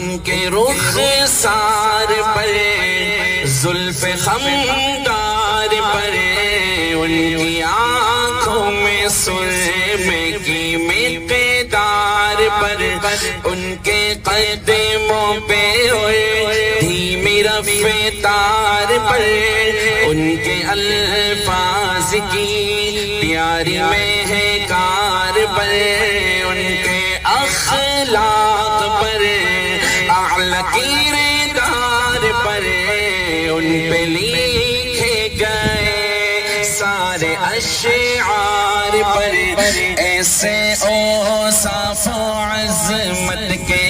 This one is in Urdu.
ان کے رخ سار پر زلف خمدار پر ان کی آنکھوں میں سرمے کی مقدار پر ان کے قدموں پہ ہوئے دھیمی رفتار پر ان کے الفاظ کی پیاری مہکار پر ان کے اخلاق پر اعلی کردار پر ان پہ لکھے گئے سارے اشعار پر ایسے اوصاف و عظمت کے